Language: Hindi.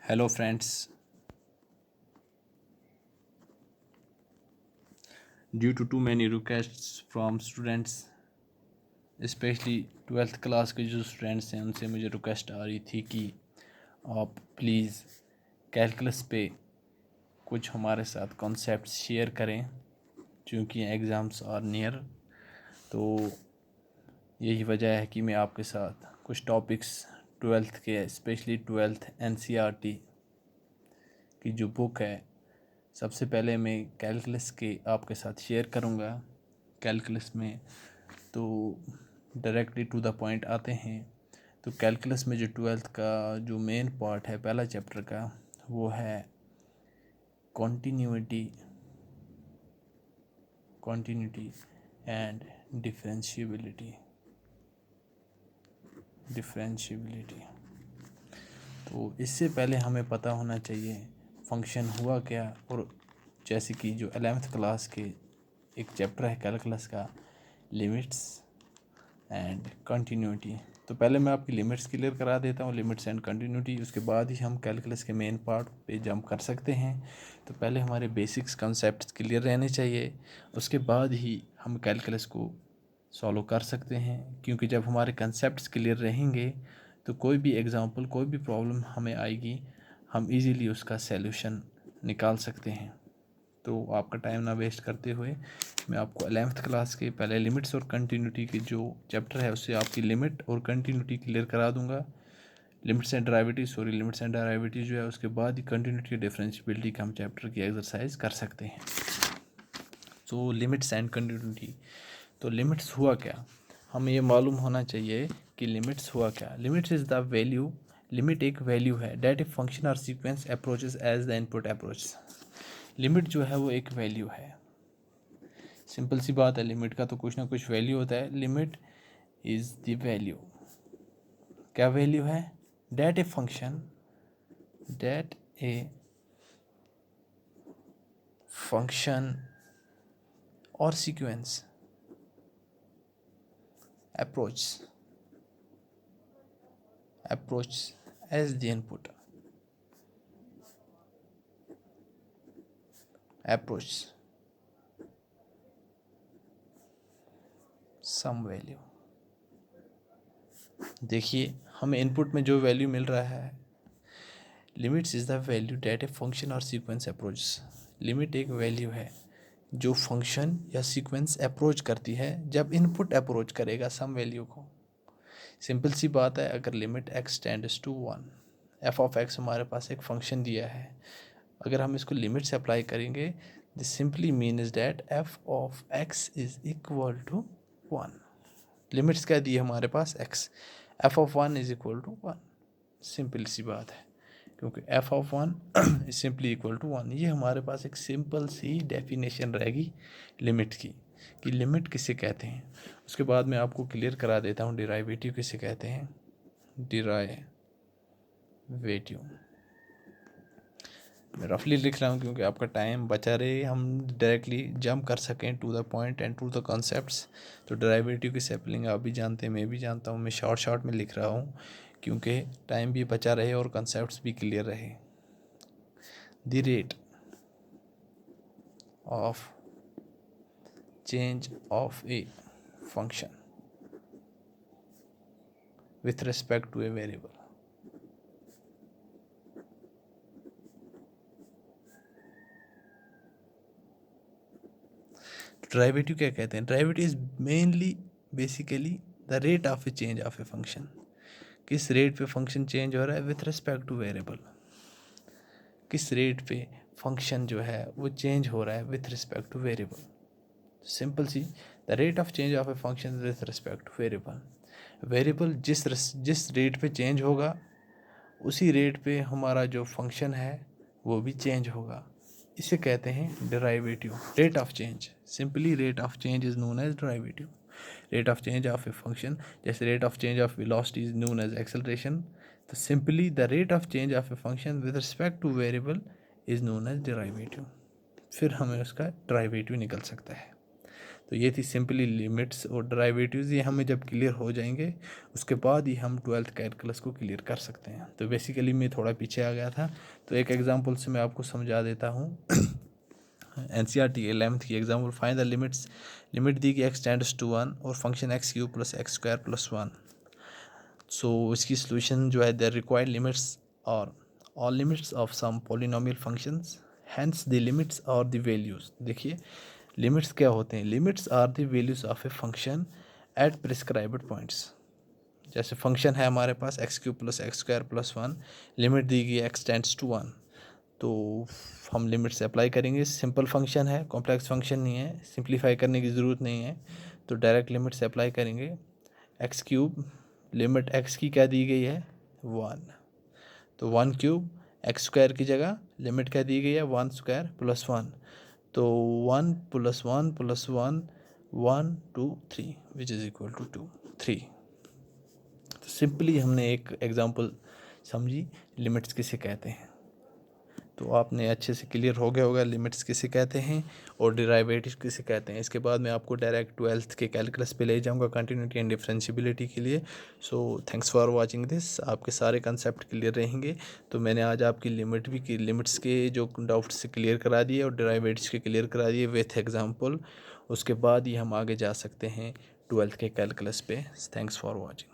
Hello friends, due to too many requests from students, specially 12th class के जो स्टूडेंट्स हैं उनसे मुझे रिक्वेस्ट आ रही थी कि आप प्लीज़ कैलकुलस पे कुछ हमारे साथ कॉन्सेप्ट्स शेयर करें क्योंकि एग्ज़ाम्स आर नियर। तो यही वजह है कि मैं आपके साथ कुछ टॉपिक्स 12th के स्पेशली 12th NCERT की जो बुक है सबसे पहले मैं कैलकुलस के आपके साथ शेयर करूँगा। कैलकुलस में तो डायरेक्टली टू द पॉइंट आते हैं। तो कैलकुलस में जो 12th का जो मेन पार्ट है पहला चैप्टर का वो है कॉन्टीन्यूटी एंड डिफरेंशिएबिलिटी। तो इससे पहले हमें पता होना चाहिए फंक्शन हुआ क्या, और जैसे कि जो 11th क्लास के एक चैप्टर है कैलकुलस का लिमिट्स एंड कंटिन्यूटी। तो पहले मैं आपकी लिमिट्स क्लियर करा देता हूँ, लिमिट्स एंड कंटिन्यूटी, उसके बाद ही हम कैलकुलस के मेन पार्ट पे जंप कर सकते हैं। तो पहले हमारे बेसिक्स कंसेप्ट क्लियर रहने चाहिए, उसके बाद ही हम कैलकुलस को सॉल्व कर सकते हैं। क्योंकि जब हमारे कंसेप्ट्स क्लियर रहेंगे तो कोई भी एग्जांपल, कोई भी प्रॉब्लम हमें आएगी, हम इजीली उसका सॉल्यूशन निकाल सकते हैं। तो आपका टाइम ना वेस्ट करते हुए मैं आपको 11th क्लास के पहले लिमिट्स और कंटिन्यूटी की जो चैप्टर है उससे आपकी लिमिट और कंटिन्यूटी क्लियर करा दूंगा। लिमिट्स एंड डेरिवेटिव जो है उसके बाद ही कंटिन्यूटी डिफरेंशिएबिलिटी का हम चैप्टर की एक्सरसाइज कर सकते हैं। सो लिमिट्स एंड कंटिन्यूटी। तो लिमिट्स हुआ क्या, हमें ये मालूम होना चाहिए कि लिमिट्स हुआ क्या। Limits is the value, limit एक वैल्यू है डेट ए फंक्शन और sequence approaches as the input approach. Limit जो है वो एक वैल्यू है, सिंपल सी बात है। लिमिट का तो कुछ ना कुछ वैल्यू होता है। लिमिट इज़ द वैल्यू, क्या वैल्यू है, डेट ए फंक्शन और sequence approach as the input approach some value. देखिए हमें इनपुट में जो वैल्यू मिल रहा है, limits is the value that a function और सीक्वेंस अप्रोच। लिमिट एक वैल्यू है जो फंक्शन या सीक्वेंस अप्रोच करती है जब इनपुट अप्रोच करेगा सम वैल्यू को। सिंपल सी बात है, अगर limit x tends to 1, F of X हमारे पास एक फंक्शन दिया है, अगर हम इसको लिमिट से अप्लाई करेंगे this simply mean is that f of x is equal to 1। Limits क्या दी है हमारे पास, x, f of 1 is equal to 1। Simple सी बात है, क्योंकि f of 1 is simply equal to 1। ये हमारे पास एक सिंपल सी डेफिनेशन रहेगी लिमिट की, कि लिमिट किसे कहते हैं। उसके बाद मैं आपको क्लियर करा देता हूँ डिराइवेटिव किसे कहते हैं। डिराइवेटिव मैं रफली लिख रहा हूँ क्योंकि आपका टाइम बचा रहे, हम डायरेक्टली जंप कर सकें to the point and to the concepts. तो डेरिवेटिव की स्पेलिंग आप भी जानते हैं, मैं भी जानता हूँ, मैं शॉर्ट में लिख रहा हूँ क्योंकि टाइम भी बचा रहे और कॉन्सेप्ट्स भी क्लियर रहे। The rate of change of a function with respect to a variable. Derivative क्या कहते हैं, derivative is mainly basically the rate of a change of a function. किस रेट पे फंक्शन चेंज हो रहा है विथ रिस्पेक्ट टू वेरिएबल, किस रेट पे फंक्शन जो है वो चेंज हो रहा है with respect to variable. Simple सी, the rate of change of a function with respect to variable. Variable जिस रेट पे चेंज होगा उसी रेट पे हमारा जो फंक्शन है वो भी चेंज होगा। इसे कहते हैं derivative, rate of change. Simply rate of change is known as derivative. Rate of change of a function, जैसे rate of change of velocity is known as acceleration, तो simply the rate of change of a function with respect to variable is known as derivative. फिर हमें उसका डेरिवेटिव निकल सकता है। तो ये थी सिंपली लिमिट्स और डेरिवेटिव्स। ये हमें जब क्लियर हो जाएंगे उसके बाद ही हम 12th कैलकुलस को क्लियर कर सकते हैं। तो बेसिकली मैं थोड़ा पीछे आ गया था, तो एक एग्जांपल से मैं आपको समझा देता हूँ। NCERT 11th की example, find the limits. Limit दी कि x टेंड्स टू 1 और फंक्शन x³ + x² + 1। सो इसकी सोल्यूशन जो है, द रिक्वायर्ड लिमिट्स और all limits of some polynomial functions, hence the limits और द वैल्यूज। देखिए लिमिट्स क्या होते हैं, limits are the values of a function at prescribed points. जैसे फंक्शन है हमारे पास x³ + x² + 1, लिमिट दी गई x टेंड्स टू 1, तो हम लिमिट्स अप्लाई करेंगे। सिंपल फंक्शन है, कॉम्प्लेक्स फंक्शन नहीं है, सिंप्लीफाई करने की ज़रूरत नहीं है, तो डायरेक्ट लिमिट्स अप्लाई करेंगे। x³ लिमिट x की क्या दी गई है 1, तो 1³ x² की जगह लिमिट क्या दी गई है 1² + 1, तो 1 + 1 + 1 1 2 3 विच इज़ इक्वल टू 2 3। तो सिंपली हमने एक एग्जांपल समझी लिमिट्स किसे कहते हैं। तो आपने अच्छे से क्लियर हो गया होगा लिमिट्स किसे कहते हैं और डेरिवेटिव किसे कहते हैं। इसके बाद मैं आपको डायरेक्ट 12th के कैलकुलस पे ले जाऊंगा कंटिन्यूटी एंड डिफरेंशियबिलिटी के लिए। So thanks for watching this. आपके सारे कंसेप्ट क्लियर रहेंगे। तो मैंने आज आपकी लिमिट्स के जो डाउट्स क्लियर करा दिए और डेरिवेटिव्स के क्लियर करा दिए विथ एग्जाम्पल। उसके बाद ही हम आगे जा सकते हैं 12th के कैलकुलस पे। Thanks for watching.